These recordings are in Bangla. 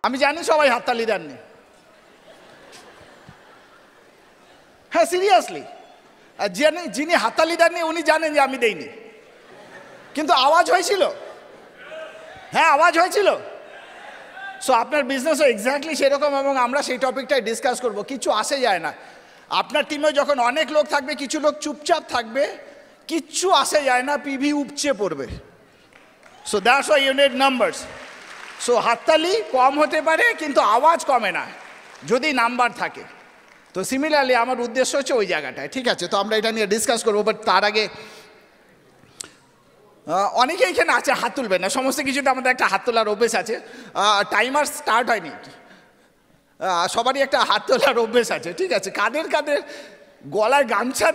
আমি জানি সবাই হাততালি দেননি। হ্যাঁ সিরিয়াসলি, যিনি হাততালি দেননি উনি জানেন যে আমি দেইনি, কিন্তু আওয়াজ হয়েছিল। হ্যাঁ আওয়াজ হয়েছিল। সো আপনার বিজনেসও এক্স্যাক্টলি সেরকম, এবং আমরা সেই টপিকটাই ডিসকাস করব। কিছু আসে যায় না, আপনার টিমে যখন অনেক লোক থাকবে কিছু লোক চুপচাপ থাকবে, কিচ্ছু আসে যায় না, পিভি উপচে পড়বে। So that's why you need numbers. So হাততালি কম হতে পারে কিন্তু আওয়াজ কমে না যদি নাম্বার থাকে। তো সিমিলারলি আমার উদ্দেশ্য হচ্ছে ওই জায়গাটায়, ঠিক আছে? তো আমরা এটা নিয়ে ডিসকাস করবো, বাট তার আগে অনেকে এখানে আছে হাত তুলবে না, সমস্ত কিছুতে আমাদের একটা হাত তোলার অভ্যেস আছে। টাইমার স্টার্ট হয়নি, সবারই একটা হাত তোলার অভ্যেস আছে, ঠিক আছে? কাদের কাদের গলায় গামছা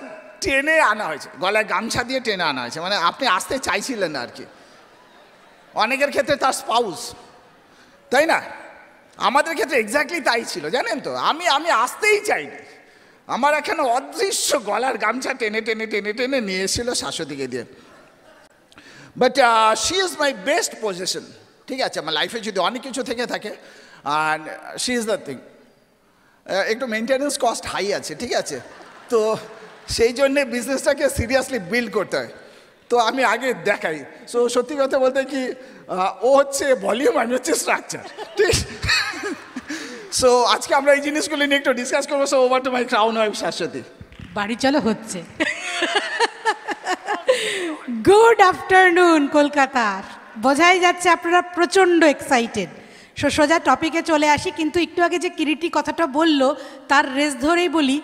টেনে আনা হয়েছে, গলায় গামছা দিয়ে টেনে আনা হয়েছে, মানে আপনি আসতে চাইছিলেন না আর কি। অনেকের ক্ষেত্রে তার স্পাউস, তাই না? আমাদের ক্ষেত্রে এক্স্যাক্টলি তাই ছিল, জানেন তো। আমি আসতেই চাইনি, আমার এখানে অদৃশ্য গলার গামছা টেনে টেনে টেনে টেনে নিয়ে এসেছিল শাশ্বতীকে দিয়ে। But she is my best position, ঠিক আছে? আমার লাইফে যদি অনেক কিছু থেকে থাকে, and she is the thing. একটু মেনটেন্যান্স কস্ট হাই আছে, ঠিক আছে? তো সেই জন্যে বিজনেসটাকে সিরিয়াসলি বিল্ড করতে হয়। তো আমি আগে দেখাই। সো সত্যি কথা বলতে কি, ও হচ্ছে ভলিউম, আমি হচ্ছে স্ট্রাকচার, ঠিক? সো আজকে আমরা এই জিনিসগুলো নিয়ে একটু ডিসকাস করবো। So over to my crown wife Shashwati. বাড়ি চলো হচ্ছে। গুড আফটারনুন কলকাতার, বোঝাই যাচ্ছে আপনারা প্রচণ্ড এক্সাইটেড। সোজা টপিকে চলে আসি, কিন্তু একটু আগে যে কিরিটি কথাটা বললো তার রেস ধরেই বলি,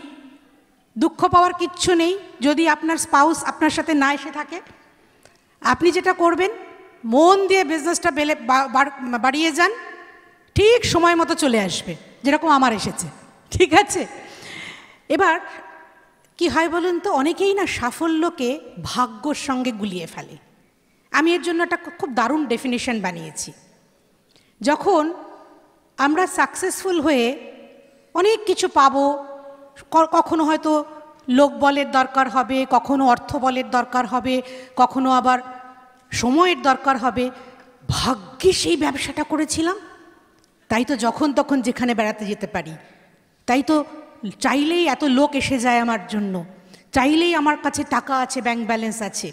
দুঃখ পাওয়ার কিচ্ছু নেই যদি আপনার স্পাউস আপনার সাথে না এসে থাকে। আপনি যেটা করবেন, মন দিয়ে বিজনেসটা বাড়িয়ে যান, ঠিক সময় মতো চলে আসবে, যেরকম আমার এসেছে, ঠিক আছে? এবার কি হয় বলুন তো, অনেকেই না সাফল্যকে ভাগ্যর সঙ্গে গুলিয়ে ফেলে। আমি এর জন্য একটা খুব দারুণ ডেফিনেশন বানিয়েছি। যখন আমরা সাকসেসফুল হয়ে অনেক কিছু পাবো, কখনো হয়তো লোক বলের দরকার হবে, কখনো অর্থ বলের দরকার হবে, কখনো আবার সময়ের দরকার হবে, ভাগ্যে সেই ব্যবসাটা করেছিলাম, তাই তো যখন তখন যেখানে বেড়াতে যেতে পারি, তাই তো চাইলেই এত লোক এসে যায় আমার জন্য, চাইলেই আমার কাছে টাকা আছে, ব্যাংক ব্যালেন্স আছে।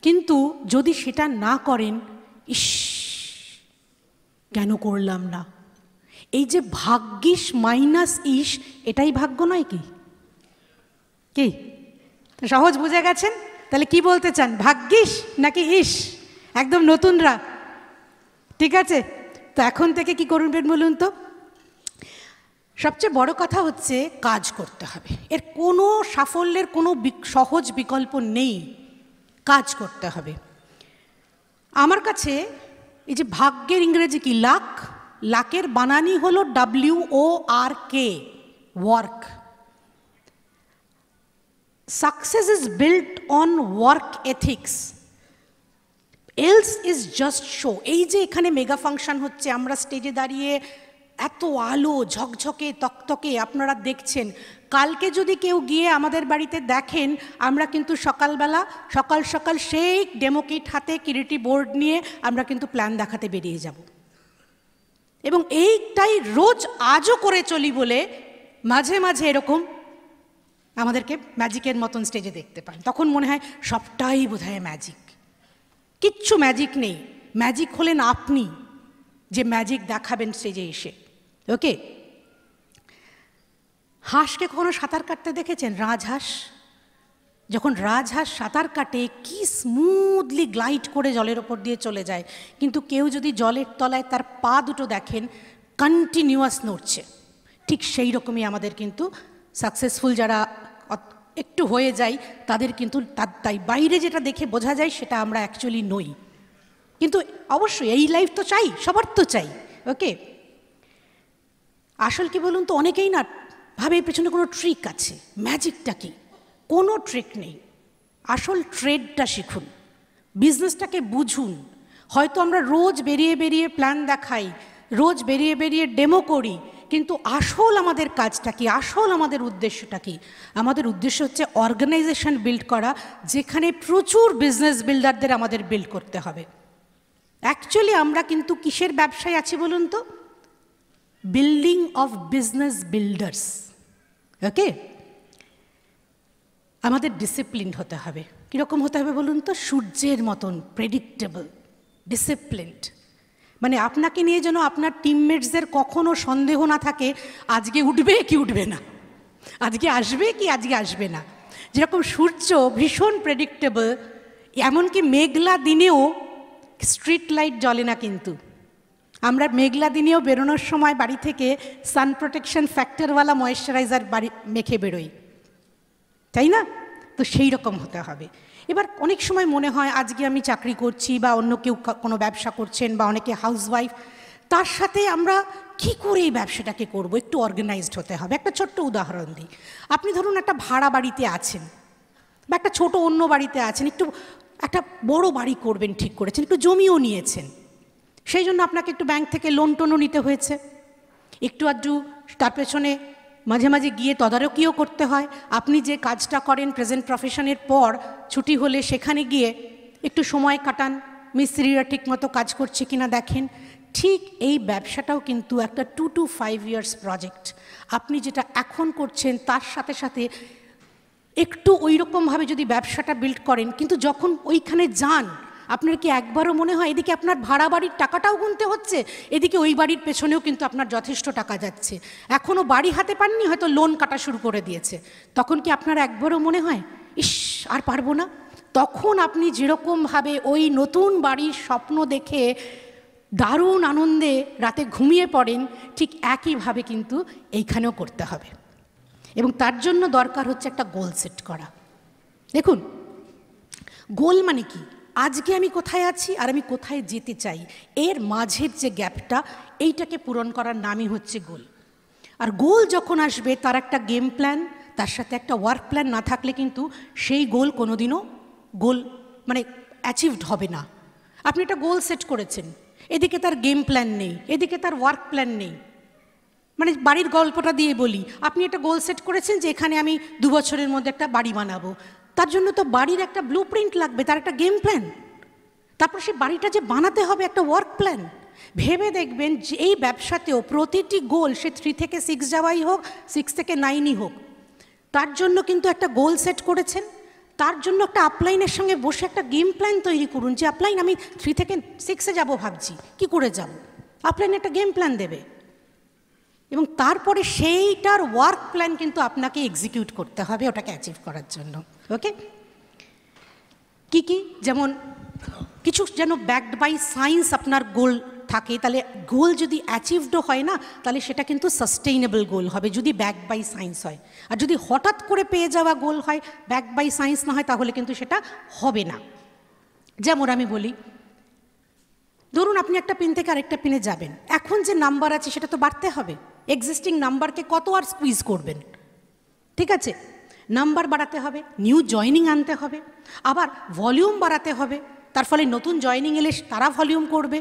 কিন্তু যদি সেটা না করেন, ইস কেন করলাম না, এই যে ভাগ্যিস মাইনাস ইস, এটাই ভাগ্য নয় কি? কি সহজ বুঝে গেছেন? তাহলে কি বলতে চান, ভাগ্যিস নাকি ইস? একদম নতুনরা, ঠিক আছে? তো এখন থেকে কি করবেন বলুন তো? সবচেয়ে বড় কথা হচ্ছে কাজ করতে হবে। এর কোনো সাফল্যের কোনো সহজ বিকল্প নেই, কাজ করতে হবে। আমার কাছে এই যে ভাগ্যের ইংরেজি কি, লাক, লাকের বানানি হলো WORK, work. Success is built on work ethics, else is just show. এই যে এখানে মেগা ফাংশন হচ্ছে, আমরা স্টেজে দাঁড়িয়ে এত আলো ঝকঝকে তকতকে আপনারা দেখছেন, কালকে যদি কেউ গিয়ে আমাদের বাড়িতে দেখেন, আমরা কিন্তু সকালবেলা সকাল সকাল সেই ডেমো কিট হাতে, কিরিটি বোর্ড নিয়ে আমরা কিন্তু প্ল্যান দেখাতে বেরিয়ে যাব। এবং এইটাই রোজ আজও করে চলি বলে মাঝে মাঝে এরকম আমাদেরকে ম্যাজিকের মতন স্টেজে দেখতে পান, তখন মনে হয় সবটাই বোধহয় ম্যাজিক। কিচ্ছু ম্যাজিক নেই, ম্যাজিক হলেন আপনি, যে ম্যাজিক দেখাবেন স্টেজে এসে। ওকে, হাঁসকে কখনো সাঁতার কাটতে দেখেছেন? রাজহাঁস, যখন রাজহাঁস সাঁতার কাটে কি স্মুথলি গ্লাইড করে জলের ওপর দিয়ে চলে যায়, কিন্তু কেউ যদি জলের তলায় তার পা দুটো দেখেন কন্টিনিউয়াস নড়ছে। ঠিক সেই রকমই আমাদের কিন্তু সাকসেসফুল যারা একটু হয়ে যায় তাদের কিন্তু তাই বাইরে যেটা দেখে বোঝা যায় সেটা আমরা অ্যাকচুয়ালি নই। কিন্তু অবশ্যই এই লাইফ তো চাই, সবার তো চাই। ওকে, আসল কি বলুন তো, অনেকেই না ভাবে এর পেছনে কোনো ট্রিক আছে, ম্যাজিকটা কি? কোনো ট্রিক নেই। আসল ট্রেডটা শিখুন, বিজনেসটাকে বুঝুন। হয়তো আমরা রোজ বেরিয়ে বেরিয়ে প্ল্যান দেখাই, রোজ বেরিয়ে বেরিয়ে ডেমো করি, কিন্তু আসল আমাদের কাজটা কি, আসল আমাদের উদ্দেশ্যটা কি? আমাদের উদ্দেশ্য হচ্ছে অর্গানাইজেশন বিল্ড করা, যেখানে প্রচুর বিজনেস বিল্ডারদের আমাদের বিল্ড করতে হবে। অ্যাকচুয়ালি আমরা কিন্তু কিসের ব্যবসায় আছি বলুন তো? Building of business builders. Okay, আমাদের ডিসিপ্লিন হতে হবে। কীরকম হতে হবে বলুন তো? সূর্যের মতন প্রেডিক্টেবল, ডিসিপ্লিনড। মানে আপনাকে নিয়ে যেন আপনার টিমমেটসদের কখনো সন্দেহ না থাকে আজকে উঠবে কি উঠবে না, আজকে আসবে কি আজকে আসবে না। যেরকম সূর্য ভীষণ প্রেডিক্টেবল, এমনকি মেঘলা দিনেও স্ট্রিট লাইট জ্বলে না, কিন্তু আমরা মেঘলা দিনেও বেরোনোর সময় বাড়ি থেকে সান প্রোটেকশন ফ্যাক্টরওয়ালা ময়েশ্চারাইজার বাড়ি মেখে বেরোই, তাই না? তো সেই রকম হতে হবে। এবার অনেক সময় মনে হয় আজকে আমি চাকরি করছি বা অন্য কেউ কোনো ব্যবসা করছেন বা অনেকে হাউসওয়াইফ, তার সাথে আমরা কি করে এই ব্যবসাটাকে করব, একটু অর্গানাইজড হতে হবে। একটা ছোট্ট উদাহরণ দিই। আপনি ধরুন একটা ভাড়া বাড়িতে আছেন বা একটা ছোট অন্য বাড়িতে আছেন, একটু একটা বড় বাড়ি করবেন ঠিক করেছেন, একটু জমিও নিয়েছেন, সেই জন্য আপনাকে একটু ব্যাংক থেকে লোন টোনও নিতে হয়েছে, একটু আধটু তার পেছনে মাঝে মাঝে গিয়ে তদারকিও করতে হয়। আপনি যে কাজটা করেন প্রেজেন্ট প্রফেশনের পর ছুটি হলে সেখানে গিয়ে একটু সময় কাটান, মিস্ত্রিরা ঠিকমতো কাজ করছে কিনা দেখেন। ঠিক এই ব্যবসাটাও কিন্তু একটা 2 to 5 years প্রজেক্ট। আপনি যেটা এখন করছেন তার সাথে সাথে একটু ওই রকমভাবে যদি ব্যবসাটা বিল্ড করেন, কিন্তু যখন ওইখানে যান আপনার কি একবারও মনে হয় এদিকে আপনার ভাড়া বাড়ির টাকাটাও গুনতে হচ্ছে, এদিকে ওই বাড়ির পেছনেও কিন্তু আপনার যথেষ্ট টাকা যাচ্ছে, এখনও বাড়ি হাতে পাননি, হয়তো লোন কাটা শুরু করে দিয়েছে, তখন কি আপনার একবারও মনে হয় ইস আর পারবো না? তখন আপনি যেরকমভাবে ওই নতুন বাড়ির স্বপ্ন দেখে দারুণ আনন্দে রাতে ঘুমিয়ে পড়েন, ঠিক একইভাবে কিন্তু এইখানেও করতে হবে। এবং তার জন্য দরকার হচ্ছে একটা গোল সেট করা। দেখুন, গোল মানে কি? আজকে আমি কোথায় আছি আর আমি কোথায় যেতে চাই, এর মাঝের যে গ্যাপটা, এইটাকে পূরণ করার নামই হচ্ছে গোল। আর গোল যখন আসবে তার একটা গেম প্ল্যান, তার সাথে একটা ওয়ার্ক প্ল্যান না থাকলে কিন্তু সেই গোল কোনোদিনও গোল মানে অ্যাচিভড হবে না। আপনি একটা গোল সেট করেছেন, এদিকে তার গেম প্ল্যান নেই, এদিকে তার ওয়ার্ক প্ল্যান নেই। মানে বাড়ির গল্পটা দিয়ে বলি, আপনি একটা গোল সেট করেছেন যে এখানে আমি 2 বছরের মধ্যে একটা বাড়ি বানাবো, তার জন্য তো বাড়ির একটা ব্লু প্রিন্ট লাগবে, তার একটা গেম প্ল্যান, তারপর সেই বাড়িটা যে বানাতে হবে একটা ওয়ার্ক প্ল্যান। ভেবে দেখবেন যে এই ব্যবসাতেও প্রতিটি গোল, সে 3 থেকে 6 যাওয়াই হোক, 6 থেকে 9ই হোক, তার জন্য কিন্তু একটা গোল সেট করেছেন। তার জন্য একটা আপলাইনের সঙ্গে বসে একটা গেম প্ল্যান তৈরি করুন যে আপলাইন আমি 3 থেকে 6-এ যাবো, ভাবছি কি করে যাব, আপলাইন একটা গেম প্ল্যান দেবে এবং তারপরে সেইটার ওয়ার্ক প্ল্যান কিন্তু আপনাকে এক্সিকিউট করতে হবে ওটাকে অ্যাচিভ করার জন্য। ওকে, কি কি, যেমন কিছু যেন ব্যাকড বাই সায়েন্স আপনার গোল থাকে, তাহলে গোল যদি অ্যাচিভডও হয় না তাহলে সেটা কিন্তু সাস্টেইনেবল গোল হবে যদি ব্যাকড বাই সায়েন্স হয়। আর যদি হঠাৎ করে পেয়ে যাওয়া গোল হয়, ব্যাকড বাই সায়েন্স না হয়, তাহলে কিন্তু সেটা হবে না। যেমন আমি বলি, ধরুন আপনি একটা পিন থেকে আরেকটা পিনে যাবেন, এখন যে নাম্বার আছে সেটা তো বাড়তে হবে, এক্সিস্টিং নাম্বারকে কত আর স্কুইজ করবেন, ঠিক আছে? নাম্বার বাড়াতে হবে, নিউ জয়নিং আনতে হবে, আবার ভলিউম বাড়াতে হবে, তার ফলে নতুন জয়নিং এলে তারা ভলিউম করবে।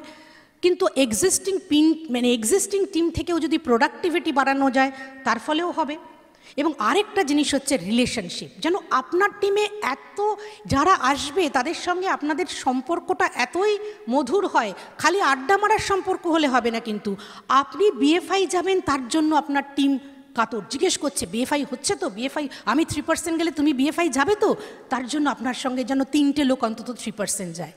কিন্তু এক্সিস্টিং টিম থেকেও যদি প্রোডাক্টিভিটি বাড়ানো যায় তার ফলেও হবে। এবং আরেকটা জিনিস হচ্ছে রিলেশনশিপ, যেন আপনার টিমে এত যারা আসবে তাদের সঙ্গে আপনাদের সম্পর্কটা এতই মধুর হয়, খালি আড্ডা মারার সম্পর্ক হলে হবে না, কিন্তু আপনি বিএফআই যাবেন তার জন্য আপনার টিম কাতর, জিজ্ঞেস করছে বিএফআই হচ্ছে তো, বিএফআই আমি 3% গেলে তুমি বিএফআই যাবে তো, তার জন্য আপনার সঙ্গে যেন 3টে লোক অন্তত 3% যায়।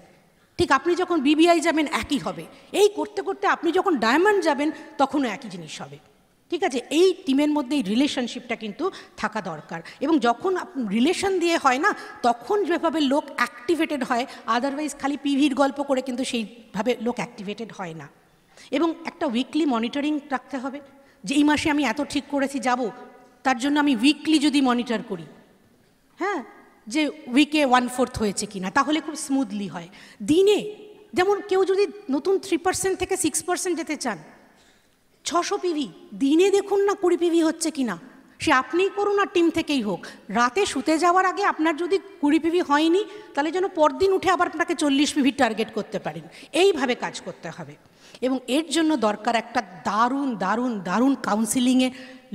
ঠিক আপনি যখন বিবিআই যাবেন একই হবে, এই করতে করতে আপনি যখন ডায়মন্ড যাবেন তখনও একই জিনিস হবে, ঠিক আছে? এই টিমের মধ্যে এই রিলেশনশিপটা কিন্তু থাকা দরকার। এবং যখন রিলেশন দিয়ে হয় না, তখন যেভাবে লোক অ্যাক্টিভেটেড হয়, আদারওয়াইজ খালি পিভির গল্প করে কিন্তু সেইভাবে লোক অ্যাক্টিভেটেড হয় না। এবং একটা উইকলি মনিটরিং রাখতে হবে, যে এই মাসে আমি এত ঠিক করেছি যাব, তার জন্য আমি উইকলি যদি মনিটর করি, হ্যাঁ, যে উইকে 1/4 হয়েছে কিনা, তাহলে খুব স্মুথলি হয়। দিনে যেমন কেউ যদি নতুন 3% থেকে 6% যেতে চান, 600 পিভি দিনে দেখুন না 20 পিভি হচ্ছে কিনা, সে আপনিই করুন আর টিম থেকেই হোক। রাতে শুতে যাওয়ার আগে আপনার যদি 20 পিভি হয়নি, তাহলে যেন পরদিন উঠে আবার আপনাকে 40 পিভির টার্গেট করতে পারেন। এইভাবে কাজ করতে হবে। এবং এর জন্য দরকার একটা দারুণ দারুণ দারুণ কাউন্সিলিংয়ে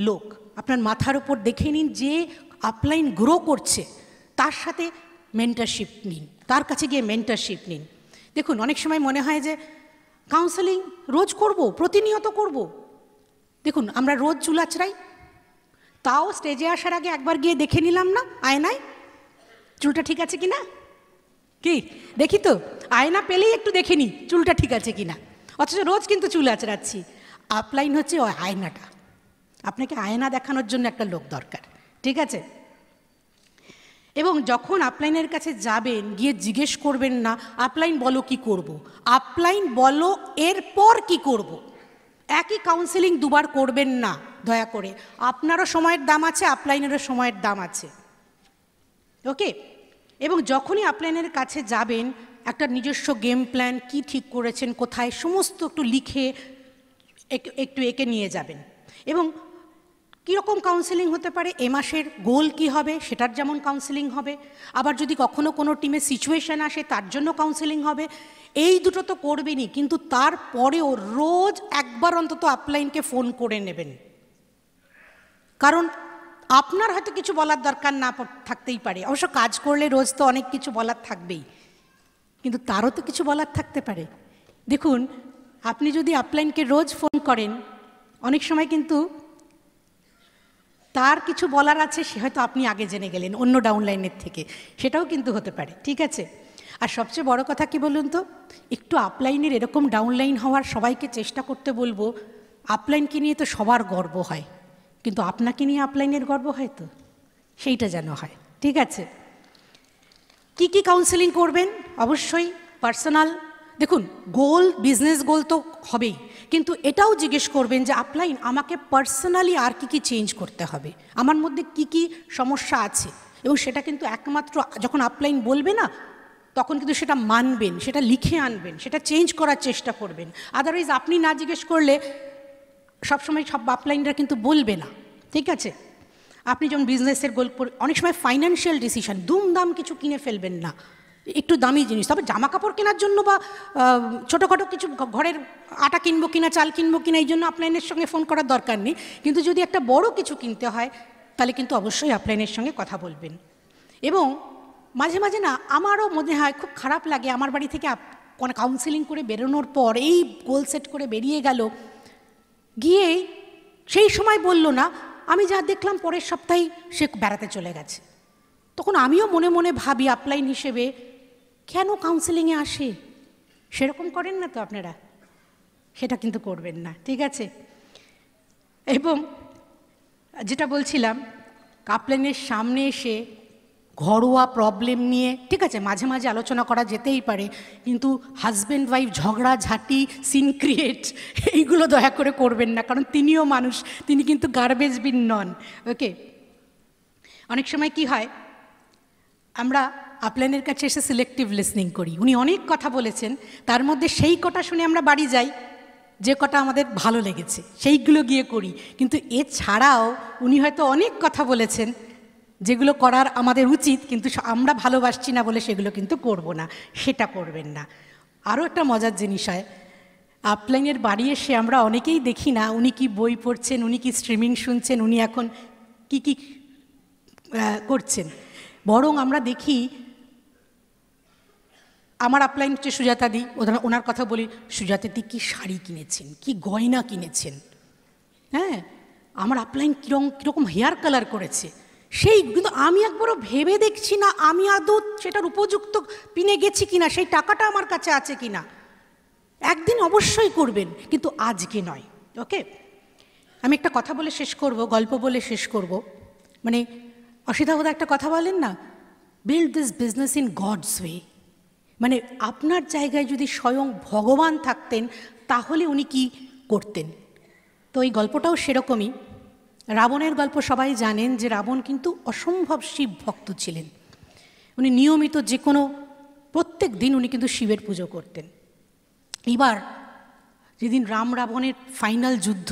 লোক। আপনার মাথার ওপর দেখে নিন যে আপলাইন গ্রো করছে, তার সাথে মেন্টরশিপ নিন, তার কাছে গিয়ে মেন্টরশিপ নিন। দেখুন, অনেক সময় মনে হয় যে কাউন্সেলিং রোজ করব, প্রতিনিয়ত করব, দেখুন আমরা রোজ চুল আঁচড়াই, তাও স্টেজে আসার আগে একবার গিয়ে দেখে নিলাম না আয়নায় চুলটা ঠিক আছে কিনা? কি দেখি তো, আয়না পেলেই একটু দেখে নিই চুলটা ঠিক আছে কিনা। অথচ রোজ কিন্তু চুল আঁচড়াচ্ছি। আপলাইন হচ্ছে ওই আয়নাটা, আপনাকে আয়না দেখানোর জন্য একটা লোক দরকার, ঠিক আছে? এবং যখন আপলাইনের কাছে যাবেন গিয়ে জিজ্ঞেস করবেন না আপলাইন বলো কি করব, আপলাইন বলো এরপর কি করব। একই কাউন্সেলিং দুবার করবেন না দয়া করে। আপনারও সময়ের দাম আছে, আপলাইনেরও সময়ের দাম আছে, ওকে? এবং যখনই আপলাইনের কাছে যাবেন একটা নিজস্ব গেম প্ল্যান, কি ঠিক করেছেন কোথায়, সমস্ত একটু লিখে একটু এঁকে নিয়ে যাবেন। এবং কীরকম কাউন্সেলিং হতে পারে, এ মাসের গোল কি হবে সেটার যেমন কাউন্সেলিং হবে, আবার যদি কখনো কোনো টিমে সিচুয়েশান আসে তার জন্য কাউন্সেলিং হবে। এই দুটো তো করবেনই, কিন্তু তারপরেও রোজ একবার অন্তত আপলাইনকে ফোন করে নেবেন। কারণ আপনার হয়তো কিছু বলার দরকার না থাকতেই পারে, অবশ্য কাজ করলে রোজ তো অনেক কিছু বলার থাকবেই, কিন্তু তারও তো কিছু বলার থাকতে পারে। দেখুন আপনি যদি আপলাইনকে রোজ ফোন করেন, অনেক সময় কিন্তু তার কিছু বলার আছে, সে হয়তো আপনি আগে জেনে গেলেন অন্য ডাউনলাইনের থেকে, সেটাও কিন্তু হতে পারে, ঠিক আছে? আর সবচেয়ে বড় কথা কি বলুন তো, একটু আপলাইনের এরকম ডাউনলাইন হওয়ার সবাইকে চেষ্টা করতে বলবো। আপলাইনকে নিয়ে তো সবার গর্ব হয়, কিন্তু আপনাকে নিয়ে আপলাইনের গর্ব হয় তো, সেইটা যেন হয়, ঠিক আছে? কি কি কাউন্সেলিং করবেন? অবশ্যই পার্সোনাল, দেখুন গোল, বিজনেস গোল তো হবেই, কিন্তু এটাও জিজ্ঞেস করবেন যে আপলাইন আমাকে পার্সোনালি আর কি কি চেঞ্জ করতে হবে, আমার মধ্যে কি কি সমস্যা আছে। এবং সেটা কিন্তু একমাত্র যখন আপলাইন বলবে না তখন কিন্তু সেটা মানবেন, সেটা লিখে আনবেন, সেটা চেঞ্জ করার চেষ্টা করবেন। আদারওয়াইজ আপনি না জিজ্ঞেস করলে সবসময় সব আপলাইনরা কিন্তু বলবে না, ঠিক আছে? আপনি যেমন বিজনেসের গোল, অনেক সময় ফাইন্যান্সিয়াল ডিসিশন, দুমদাম কিছু কিনে ফেলবেন না, একটু দামি জিনিস। তবে জামা কাপড় কেনার জন্য বা ছোটোখাটো কিছু ঘরের আটা কিনবো কিনা, চাল কিনবো কিনা, এই জন্য আপলাইনের সঙ্গে ফোন করার দরকার নেই। কিন্তু যদি একটা বড় কিছু কিনতে হয় তাহলে কিন্তু অবশ্যই আপলাইনের সঙ্গে কথা বলবেন। এবং মাঝে মাঝে না আমারও মনে হয় খুব খারাপ লাগে, আমার বাড়ি থেকে কোনো কাউন্সিলিং করে বেরোনোর পর এই গোল সেট করে বেরিয়ে গেল, গিয়ে সেই সময় বলল না, আমি যা দেখলাম পরের সপ্তাহেই সে বেড়াতে চলে গেছে। তখন আমিও মনে মনে ভাবি আপলাইন হিসেবে, কেন কাউন্সেলিংয়ে আসে? সেরকম করেন না তো আপনারা, সেটা কিন্তু করবেন না, ঠিক আছে? এবং যেটা বলছিলাম, আপলাইনের সামনে এসে ঘরোয়া প্রবলেম নিয়ে, ঠিক আছে মাঝে মাঝে আলোচনা করা যেতেই পারে, কিন্তু হাজব্যান্ড ওয়াইফ ঝগড়া ঝাঁটি, সিন ক্রিয়েট, এইগুলো দয়া করে করবেন না, কারণ তিনিও মানুষ, তিনি কিন্তু গার্বেজ বিন নন, ওকে? অনেক সময় কি হয়, আমরা আপলাইনের কাছে এসে সিলেক্টিভ লিসনিং করি, উনি অনেক কথা বলেছেন, তার মধ্যে সেই কটা শুনে আমরা বাড়ি যাই, যে কটা আমাদের ভালো লেগেছে সেইগুলো গিয়ে করি। কিন্তু এছাড়াও উনি হয়তো অনেক কথা বলেছেন যেগুলো করার আমাদের উচিত, কিন্তু আমরা ভালোবাসছি না বলে সেগুলো কিন্তু করব না, সেটা করবেন না। আরও একটা মজার জিনিস হয়, আপলাইনের বাড়ি এসে আমরা অনেকেই দেখি না উনি কি বই পড়ছেন, উনি কি স্ট্রিমিং শুনছেন, উনি এখন কি কি করছেন, বরং আমরা দেখি, আমার আপলাইন হচ্ছে সুজাতা দি, ওনার কথা বলি, সুজাতা দি কী শাড়ি কিনেছেন, কি গয়না কিনেছেন, হ্যাঁ আমার আপলাইন কীরকম হেয়ার কালার করেছে, সেই কিন্তু আমি একবারও ভেবে দেখছি না আমি আদৌ সেটার উপযুক্ত পিনে গেছি কিনা, সেই টাকাটা আমার কাছে আছে কিনা। একদিন অবশ্যই করবেন, কিন্তু আজকে নয়, ওকে? আমি একটা কথা বলে শেষ করব, গল্প বলে শেষ করব। মানে অসিতাবোধ একটা কথা বলেন না, build this business in God's way. মানে আপনার জায়গায় যদি স্বয়ং ভগবান থাকতেন তাহলে উনি কি করতেন? তো এই গল্পটাও সেরকমই। রাবণের গল্প সবাই জানেন যে রাবণ কিন্তু অসম্ভব শিব ভক্ত ছিলেন। উনি নিয়মিত যে কোনো প্রত্যেক দিন উনি কিন্তু শিবের পুজো করতেন। এবার যেদিন রাম রাবণের ফাইনাল যুদ্ধ,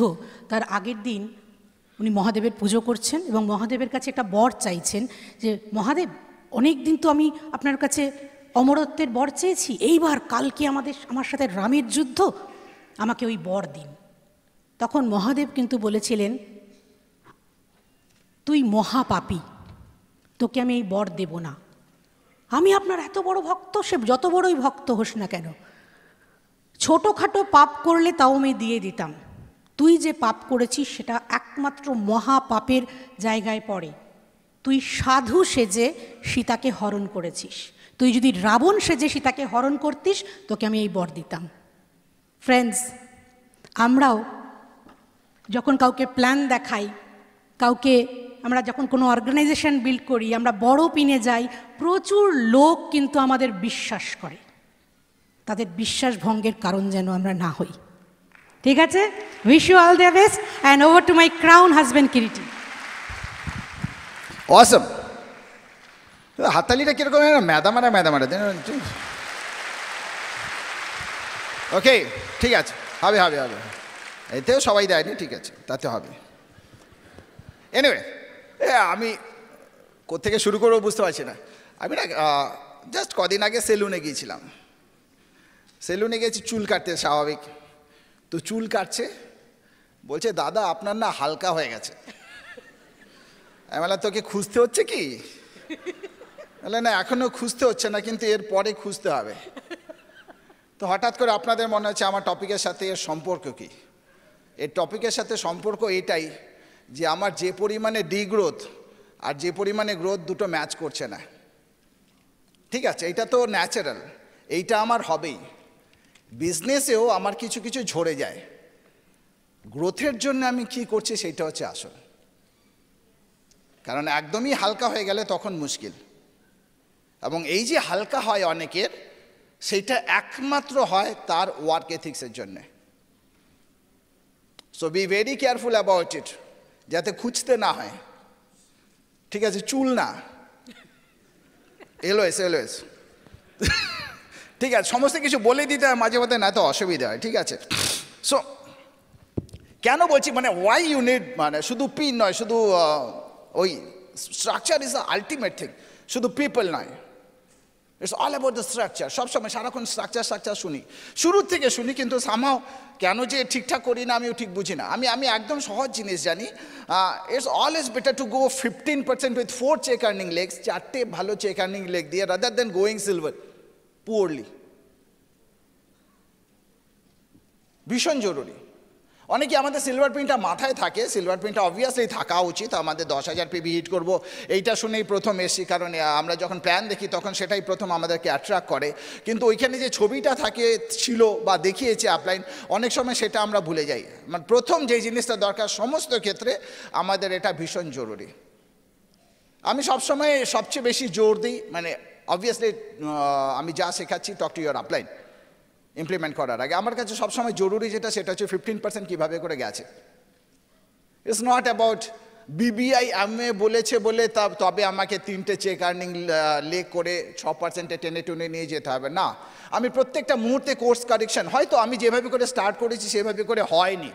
তার আগের দিন উনি মহাদেবের পুজো করছেন এবং মহাদেবের কাছে একটা বর চাইছেন যে মহাদেব, অনেক দিন তো আমি আপনার কাছে অমরত্বের বর চেয়েছি, এইবার কালকে আমার সাথে রামের যুদ্ধ, আমাকে ওই বর দিন। তখন মহাদেব কিন্তু বলেছিলেন, তুই মহাপাপী, তোকে আমি এই বর দেব না। আমি আপনার এত বড় ভক্ত, সে যত বড়ই ভক্ত হোস না কেন, ছোটোখাটো পাপ করলে তাও আমি দিয়ে দিতাম, তুই যে পাপ করেছিস সেটা একমাত্র মহাপাপের জায়গায় পড়ে। তুই সাধু সেজে সীতাকে হরণ করেছিস। তুই যদি রাবণ সেজে সীতাকে হরণ করতিস, তোকে আমি এই বর দিতাম। ফ্রেন্ডস, আমরাও যখন কাউকে প্ল্যান দেখাই, কাউকে আমরা যখন কোনো অর্গানাইজেশন বিল্ড করি, আমরা বড় পিনে যাই, প্রচুর লোক কিন্তু আমাদের বিশ্বাস করে। তাদের বিশ্বাস ভঙ্গের কারণ যেন আমরা না হই। ঠিক আছে? Wish you all the best and over to my crown husband Kiriti. অসম। হাততালিটা কিরকম ম্যাদা মারা ওকে, ঠিক আছে, হবে হবে হবে, এতেও সবাই দেয়নি, ঠিক আছে, তাতে হবে। এনিওয়ে, আমি কোত্থেকে শুরু করবো বুঝতে পারছি না। আমি না জাস্ট কদিন আগে সেলুনে গিয়েছিলাম। সেলুনে গেছি চুল কাটতে, স্বাভাবিক। তো চুল কাটছে, বলছে দাদা আপনার না হালকা হয়ে গেছে। আমি বললাম তোকে খুঁজতে হচ্ছে কি? বলে না এখনও খুঁজতে হচ্ছে না, কিন্তু এর পরে খুঁজতে হবে। তো হঠাৎ করে আপনাদের মনে হচ্ছে আমার টপিকের সাথে এর সম্পর্ক কি? এর টপিকের সাথে সম্পর্ক এটাই যে আমার যে পরিমাণে ডিগ্রোথ আর যে পরিমাণে গ্রোথ দুটো ম্যাচ করছে না। ঠিক আছে, এটা তো ন্যাচারাল, এইটা আমার হবেই। বিজনেসেও আমার কিছু কিছু ঝরে যায়। গ্রোথের জন্য আমি কি করছি সেইটা হচ্ছে আসল। কারণ একদমই হালকা হয়ে গেলে তখন মুশকিল। এবং এই যে হালকা হয় অনেকের, সেইটা একমাত্র হয় তার ওয়ার্ক এথিক্সের জন্যে। So be very careful about it, যাতে খুঁজতে না হয়। ঠিক আছে, চুল না, এলোএস। ঠিক আছে, সমস্ত কিছু বলে দিতে হয় মাঝে মধ্যে, না তো অসুবিধা হয়। ঠিক আছে, সো কেন বলছি, মানে ওয়াই ইউ নিড, মানে শুধু পিন নয়, শুধু ওই structure is the ultimate thing, শুধু পিপল নয়, it's all about the structure. সবসময় সারাক্ষণ স্ট্রাকচার শুনি, শুরুর থেকে শুনি, কিন্তু সামহাও কেন যে ঠিকঠাক করি না আমিও ঠিক বুঝি না। আমি একদম সহজ জিনিস জানি, it's always better to go 15% with 4 check earning legs, 4টে ভালো চেক আর্নিং লেগ দিয়ে, rather than going silver poorly. ভীষণ জরুরি। অনেকে আমাদের সিলভার পিনটা মাথায় থাকে, সিলভার পিনটা অবভিয়াসলি থাকা উচিত, আমাদের 10,000 পিবি হিট করবো এইটা শুনেই প্রথম এসছি, কারণ আমরা যখন প্ল্যান দেখি তখন সেটাই প্রথম আমাদেরকে অ্যাট্রাক্ট করে। কিন্তু ওইখানে যে ছবিটা থাকে, ছিল বা দেখিয়েছে আপলাইন, অনেক সময় সেটা আমরা ভুলে যাই। মানে প্রথম যে জিনিসটা দরকার সমস্ত ক্ষেত্রে, আমাদের এটা ভীষণ জরুরি। আমি সবসময় সবচেয়ে বেশি জোর দিই, মানে অবভিয়াসলি আমি যা শেখাচ্ছি, talk to your upline implement করার আগে আমার কাছে সবসময় জরুরি যেটা, সেটা হচ্ছে 15% কীভাবে করে গেছে। It's not about BBI MA বলেছে বলে তবে আমাকে 3টে চেক আর্নিং লেগ করে 6%-এ টেনে নিয়ে যেতে হবে না। আমি প্রত্যেকটা মুহূর্তে কোর্স কারেকশন, হয়তো আমি যেভাবে করে স্টার্ট করেছি সেভাবে করে হয়নি,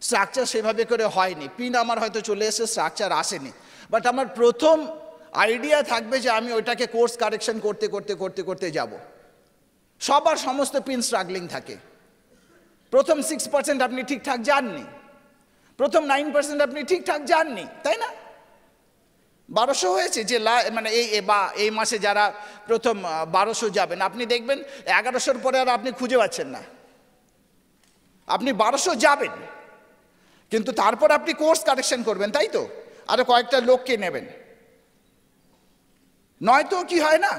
স্ট্রাকচার সেভাবে করে হয়নি, পিন আমার হয়তো চলে এসে স্ট্রাকচার আসেনি, বাট আমার প্রথম আইডিয়া থাকবে যে আমি ওইটাকে কোর্স কারেকশন করতে যাব। সবার সমস্ত পিন স্ট্রাগলিং থাকে। প্রথম 6% আপনি ঠিকঠাক যাননি, প্রথম 9% আপনি ঠিকঠাক যাননি, তাই না? 1200 হয়েছে যে মানে এই মাসে যারা প্রথম 1200 যাবেন, আপনি দেখবেন 1100-র পরে আর আপনি খুঁজে পাচ্ছেন না। আপনি 1200 যাবেন, কিন্তু তারপর আপনি কোর্স কারেকশন করবেন, তাই তো? আরো কয়েকটা লোককে নেবেন, নয়তো কি হয় না,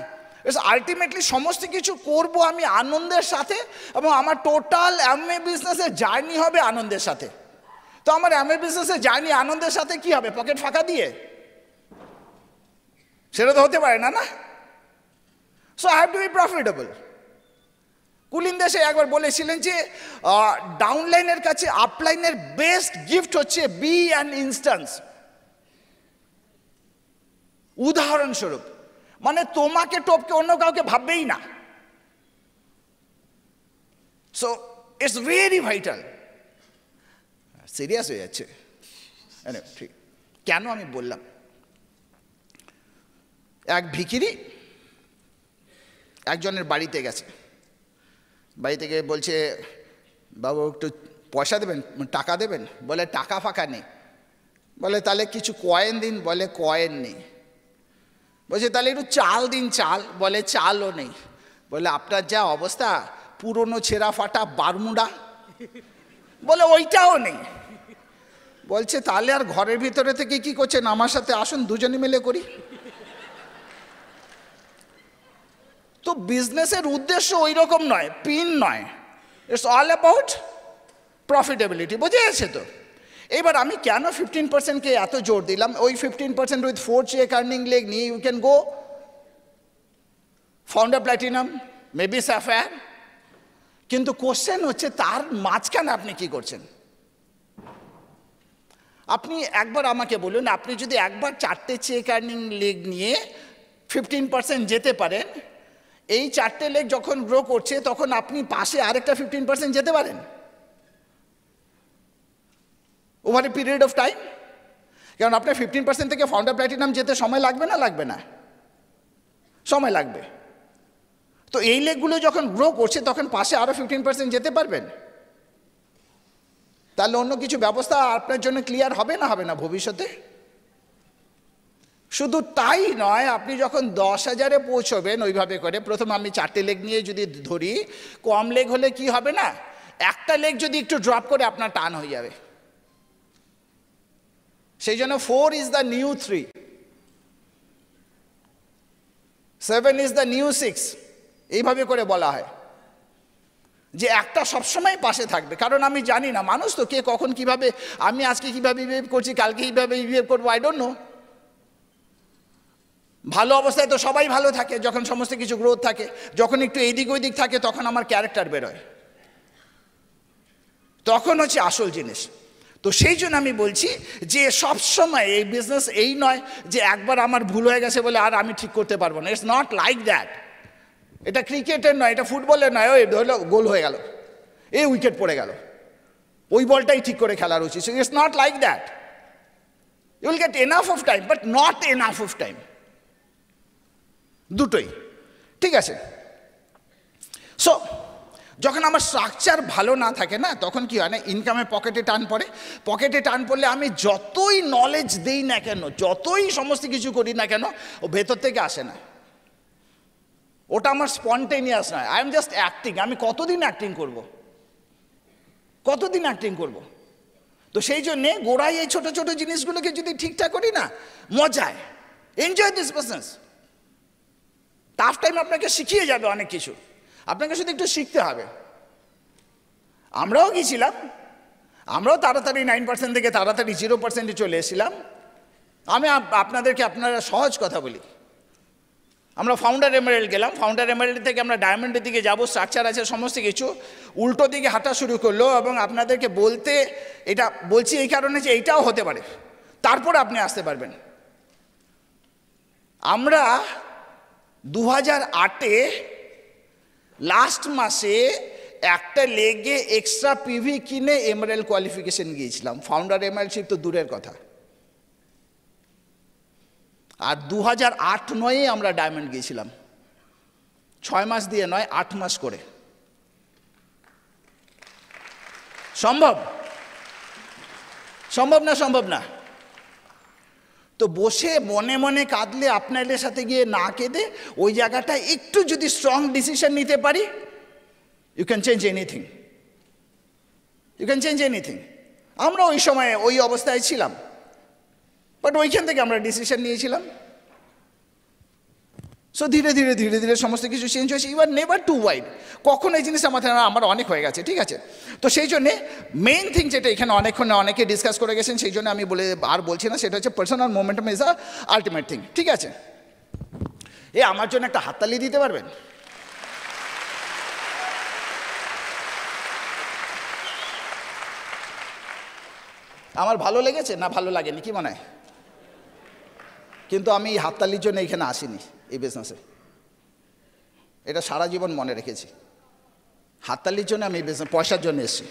আলটিমেটলি সমস্ত কিছু করব আমি আনন্দের সাথে, এবং আমার টোটাল এমএ বিজনেসের জার্নি হবে আনন্দের সাথে। তো আমার এমএ বিজনেসের জার্নি আনন্দের সাথে কি হবে? পকেট ফাঁকা দিয়ে? সেটা তো হতে পারে না, না? So I have to be profitable. Kulin দেশে একবার বলেছিলেন যে ডাউনলাইনের কাছে আপলাইনের বেস্ট গিফট হচ্ছে বি অ্যান ইনস্ট্যান্স। উদাহরণস্বরূপ, মানে তোমাকে টপকে অন্য কাউকে ভাববেই না। So it's very vital. Serious হয়ে যাচ্ছে, ঠিক কেন আমি বললাম? এক ভিখিরি একজনের বাড়িতে গেছে, বাড়িতে গিয়ে বলছে বাবু একটু পয়সা দেবেন, টাকা দেবেন? বলে টাকা ফাঁকা নেই। বলে তাহলে কিছু কয়েন দিন? বলে কয়েন নেই। বলছে তাহলে একটু চাল দিন? চাল? বলে চালও নেই। বলে আপনার যা অবস্থা, পুরনো ছেঁড়া ফাটা বারমুডা, বলে ওইটাও নেই। বলছে তাহলে আর ঘরের ভিতরে থেকে কি করছেন, আমার সাথে আসুন দুজনে মিলে করি। তো বিজনেসের উদ্দেশ্য ওই রকম নয়, পিন নয়, ইটস অল অ্যাবাউট প্রফিটেবিলিটি। বোঝা যাচ্ছে তো? এবার আমি কেন 15%কে এত জোর দিলাম? ওই 15% উইথ 4 চেক আর্নিং লেগ নিয়ে you can go founder platinum, maybe sapphire. কিন্তু কোশ্চেন হচ্ছে তার মাঝখানে আপনি কি করছেন? আপনি একবার আমাকে বলুন, আপনি যদি একবার 4টে চেক আর্নিং লেগ নিয়ে 15% যেতে পারেন, এই 4টে লেগ যখন গ্রো করছে তখন আপনি পাশে আরেকটা 15% যেতে পারেন over a period of time. কারণ আপনার 15% থেকে ফাউন্ডার প্ল্যাটিনাম যেতে সময় লাগবে না, লাগবে না? সময় লাগবে। তো এই লেগগুলো যখন গ্রো করছে তখন পাশে আরও 15% যেতে পারবেন। তাহলে অন্য কিছু ব্যবস্থা আপনার জন্য ক্লিয়ার হবে না, হবে না ভবিষ্যতে? শুধু তাই নয়, আপনি যখন 10,000-এ পৌঁছবেন ওইভাবে করে, প্রথম আমি 4টে লেগ নিয়ে যদি ধরি, কম লেগ হলে কি হবে না, একটা লেগ যদি একটু ড্রপ করে আপনার টান হয়ে যাবে। সেই জন্য 4 is the new 3, 7 is the new 6, এইভাবে করে বলা হয় যে একটা সবসময় পাশে থাকবে। কারণ আমি জানি না, মানুষ তো কে কখন কিভাবে, আমি আজকে কিভাবে বিহেভ করছি, কালকে কিভাবে বিহেভ করবো, আই ডোন্ট নো। ভালো অবস্থায় তো সবাই ভালো থাকে, যখন সমস্ত কিছু গ্রোথ থাকে। যখন একটু এইদিক ওইদিক থাকে তখন আমার ক্যারেক্টার বেরোয়, তখন হচ্ছে আসল জিনিস। তো সেই জন্য আমি বলছি যে সবসময় এই বিজনেস এই নয় যে একবার আমার ভুল হয়ে গেছে বলে আর আমি ঠিক করতে পারবো না। It's not like that. এটা ক্রিকেটের নয়, এটা ফুটবলের নয়। ওই ধরলো গোল হয়ে গেল, এই উইকেট পড়ে গেল, ওই বলটাই ঠিক করে খেলার উচিত। It's not like that. You will get enough of time, but not enough of time, দুটোই। ঠিক আছে? সো যখন আমার স্ট্রাকচার ভালো না থাকে না, তখন কি হয় না, ইনকামে পকেটে টান পড়ে। পকেটে টান পড়লে আমি যতই নলেজ দিই না কেন, যতই সমস্ত কিছু করি না কেন, ও ভেতর থেকে আসে না। ওটা আমার স্পন্টেনিয়াস নয়। I am just acting. আমি কতদিন অ্যাক্টিং করব, কতদিন অ্যাক্টিং করব? তো সেই জন্যে গোড়ায় এই ছোটো ছোটো জিনিসগুলোকে যদি ঠিকঠাক করি না, মজায় enjoy this business. Tough time আপনাকে শিখিয়ে যাবে অনেক কিছু, আপনাকে শুধু একটু শিখতে হবে। আমরাও গিয়েছিলাম, আমরাও তাড়াতাড়ি 9% থেকে তাড়াতাড়ি 0%-এ চলে এসেছিলাম। আমি আপনাদেরকে আপনারা সহজ কথা বলি, আমরা ফাউন্ডার এমারেল্ড গেলাম, ফাউন্ডার এমারেল্ড থেকে আমরা ডায়মন্ডের দিকে যাব, স্ট্রাকচার আছে সমস্ত কিছু, উল্টো দিকে হাঁটা শুরু করলো। এবং আপনাদেরকে বলতে এটা বলছি এই কারণে যে এইটাও হতে পারে, তারপর আপনি আসতে পারবেন। আমরা 2008-এ লাস্ট মাসে একটা লেগে এক্সট্রা পিভি কিনে এমারেল্ড কোয়ালিফিকেশন গিয়েছিলাম। ফাউন্ডার এমারেল্ডশিপ তো দূরের কথা। আর 2008-9-এ আমরা ডায়মন্ড গিয়েছিলাম, 6 মাস দিয়ে নয়, 8 মাস করে। সম্ভব? সম্ভব না? সম্ভব না। তো বসে মনে মনে কাঁদলে আপনাদের সাথে গিয়ে না কেঁদে ওই জায়গাটা একটু যদি স্ট্রং ডিসিশন নিতে পারি, you can change anything, you can change anything. আমরা ওই সময় ওই অবস্থায় ছিলাম, বাট ওইখান থেকে আমরা ডিসিশন নিয়েছিলাম। সো ধীরে ধীরে ধীরে ধীরে সমস্ত কিছু চেঞ্জ হয়েছে। You are never too wide. কখন এই জিনিসটা আমার অনেক হয়ে গেছে, ঠিক আছে? তো সেই জন্যে মেইন থিং যেটা এখানে অনেকে ডিসকাস করে গেছেন, সেই জন্য আমি বলছি না, সেটা হচ্ছে personal momentum is a ultimate thing. ঠিক আছে? আমার জন্য একটা হাততালি দিতে পারবেন? আমার ভালো লেগেছে না ভালো লাগেনি, কি মনে হয়? কিন্তু আমি হাততালির জন্য এখানে আসিনি এই বিজনেসে, এটা সারা জীবন মনে রেখেছি। হাততালির জন্য আমি বিজনেস, পয়সার জন্য এসেছি।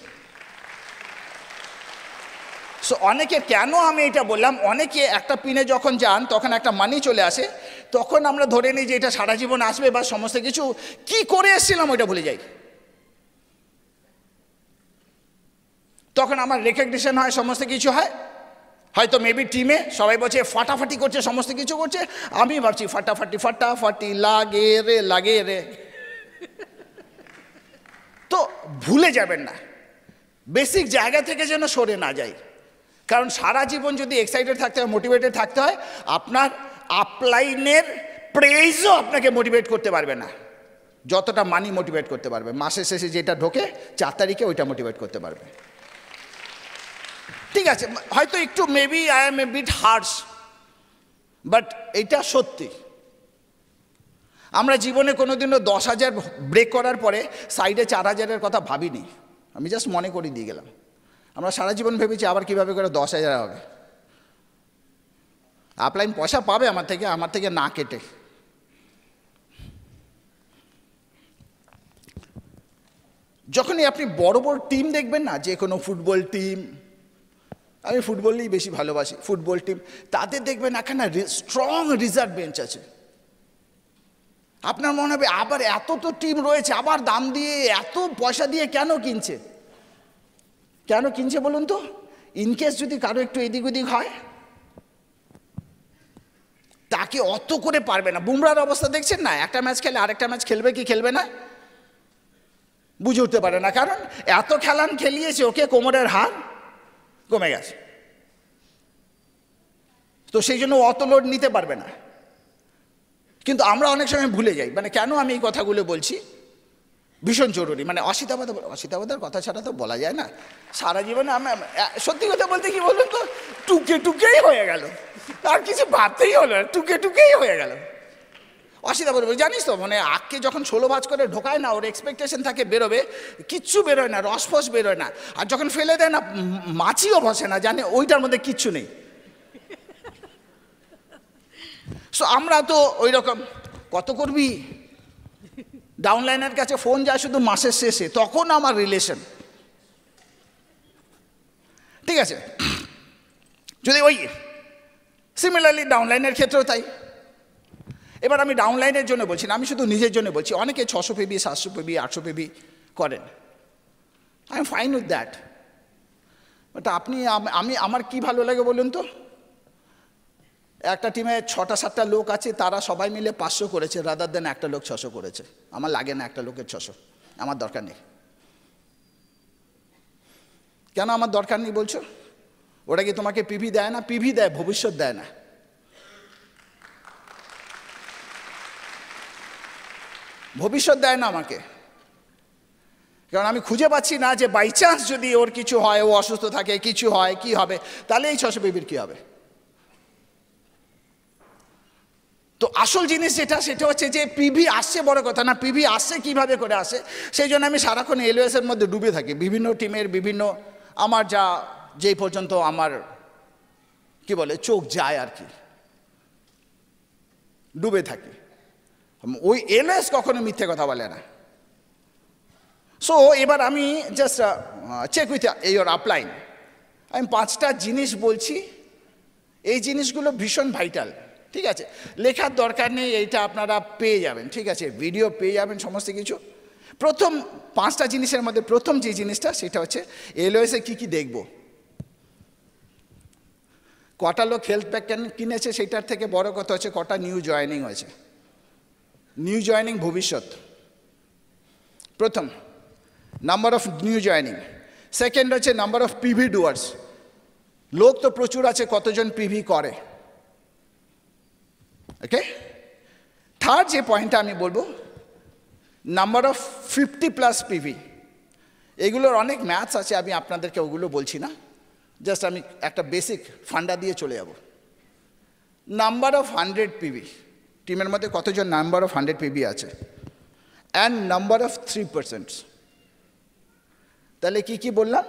সো অনেকে, কেন আমি এটা বললাম, অনেকে একটা পিনে যখন যান তখন একটা মানি চলে আসে, তখন আমরা ধরে নিই যে এটা সারা জীবন আসবে, বা সমস্ত কিছু কি করে এসেছিলাম ওইটা ভুলে যাই। তখন আমার রেকগনিশন হয়, সমস্ত কিছু হয়, হয়তো মেবি টিমে সবাই বলছে ফাটাফাটি করছে, সমস্ত কিছু করছে, আমি ভাবছি ফাটাফাটি লাগে রে। তো ভুলে যাবেন না, বেসিক জায়গা থেকে যেন সরে না যায়। কারণ সারা জীবন যদি এক্সাইটেড থাকতে হয়, মোটিভেটেড থাকতে হয়, আপনার আপলাইনের প্রেইজও আপনাকে মোটিভেট করতে পারবে না, যতটা মানি মোটিভেট করতে পারবে। মাসের শেষে যেটা ঢোকে 4 তারিখে ওইটা মোটিভেট করতে পারবে। ঠিক আছে, হয়তো একটু maybe I am a bit harsh, but এটা সত্যি। আমরা জীবনে কোনোদিনও 10,000 ব্রেক করার পরে সাইডে 4,000-এর কথা ভাবিনি। আমি জাস্ট মনে করে দিয়ে গেলাম। আমরা সারা জীবন ভেবেছি আবার কীভাবে করে 10,000 হবে। আপলাইন পয়সা পাবে আমার থেকে না কেটে। যখনই আপনি বড় বড় টিম দেখবেন না, যে কোনো ফুটবল টিম, আমি ফুটবলই বেশি ভালোবাসি, ফুটবল টিম, তাদের দেখবেন এখানে স্ট্রং রিজার্ভ বেঞ্চ আছে। আপনার মনে হবে আবার এত তো টিম রয়েছে, আবার দাম দিয়ে এত পয়সা দিয়ে কেন কিনছে বলুন তো? ইনকেস যদি কারো একটু এদিক ওদিক হয়, তাকে অত করে পারবে না। বুমরার অবস্থা দেখছেন না, একটা ম্যাচ খেলে আরেকটা ম্যাচ খেলবে কি খেলবে না বুঝে উঠতে পারে না, কারণ এত খেলান খেলিয়েছে ওকে, কোমরের হাড় কমে গেছে, তো সেই জন্য অত লোড নিতে পারবে না। কিন্তু আমরা অনেক সময় ভুলে যাই, মানে কেন আমি এই কথাগুলো বলছি, ভীষণ জরুরি। মানে অসিতাবাদের কথা ছাড়া তো বলা যায় না। সারা জীবনে আমি সত্যি কথা বলতে কি বলুন তো, টুকেই হয়ে গেল, আর কিছু ভাবতেই হলো, টুকেই হয়ে গেল। অসিতাবাদ বলে, জানিস তো, মানে আখকে যখন 16 ভাঁজ করে ঢোকায় না, ওর এক্সপেকটেশন থাকে বেরোবে, কিচ্ছু বেরোয় না, রসফস বেরোয় না। আর যখন ফেলে দেয় না, মাছিও বসে না, জানে ওইটার মধ্যে কিচ্ছু নেই। সো আমরা তো ওই রকম, কত করবি, ডাউনলাইনের কাছে ফোন যায় শুধু মাসের শেষে, তখন আমার রিলেশন। ঠিক আছে, যদি ওই সিমিলারলি ডাউনলাইনের ক্ষেত্রেও তাই। এবার আমি ডাউনলাইনের জন্য বলছি না, আমি শুধু নিজের জন্য বলছি। অনেকে 600 পেবি, 700 পেবি, 800 পেবি করেন, I am fine with that. But আমার কি ভালো লাগে বলুন তো, একটা টিমে 6টা-7টা লোক আছে, তারা সবাই মিলে 500 করেছে, রাদার দেন একটা লোক 600 করেছে। আমার লাগে না একটা লোকের 600, আমার দরকার নেই। কেন আমার দরকার নেই বলছো? ওটা কি তোমাকে পিভি দেয় না? পিভি দেয়, ভবিষ্যৎ দেয় না। ভবিষ্যৎ দেয় না আমাকে, কারণ আমি খুঁজে পাচ্ছি না যে বাই চান্স যদি ওর কিছু হয়, ও অসুস্থ থাকে, কিছু হয়, কি হবে, তাহলে এই 600 পিভির কি হবে? তো আসল জিনিস যেটা, সেটা হচ্ছে যে পিভি আসছে বড় কথা না, পিভি আসছে কিভাবে করে আসে। সেই জন্য আমি সারাক্ষণ এলওএসের মধ্যে ডুবে থাকি, বিভিন্ন টিমের বিভিন্ন, আমার যেই পর্যন্ত আমার কি বলে চোখ যায় আর কি, ডুবে থাকি। ওই এলওএস কখনো মিথ্যে কথা বলে না। সো এবার আমি just check with your upline. আমি 5টা জিনিস বলছি, এই জিনিসগুলো ভীষণ ভাইটাল। ঠিক আছে, লেখার দরকার নেই, এইটা আপনারা পেয়ে যাবেন। ঠিক আছে, ভিডিও পেয়ে যাবেন, সমস্ত কিছু। প্রথম 5টা জিনিসের মধ্যে প্রথম যে জিনিসটা, সেটা হচ্ছে এলওএসে কী কী দেখব। কটা লোক হেলথ প্যাক কিনেছে, সেটার থেকে বড় কথা হচ্ছে কটা নিউ জয়েনিং হয়েছে। নিউ জয়েনিং ভবিষ্যৎ, প্রথম number of new joining. Second হচ্ছে নাম্বার অফ পিভি ডুয়ার্স, লোক তো প্রচুর আছে, কতজন পিভি করে। ওকে, থার্ড যে পয়েন্টটা আমি বলবো, নাম্বার অফ 50+ পিভি। এগুলোর অনেক ম্যাথস আছে, আমি আপনাদেরকে ওগুলো বলছি না, জাস্ট আমি একটা বেসিক ফান্ডা দিয়ে চলে যাব। নাম্বার অফ 100 পিভি, টিমের মধ্যে কতজন নাম্বার অফ 100 পিভি আছে, অ্যান্ড নাম্বার অফ 3%। তাহলে কি বললাম?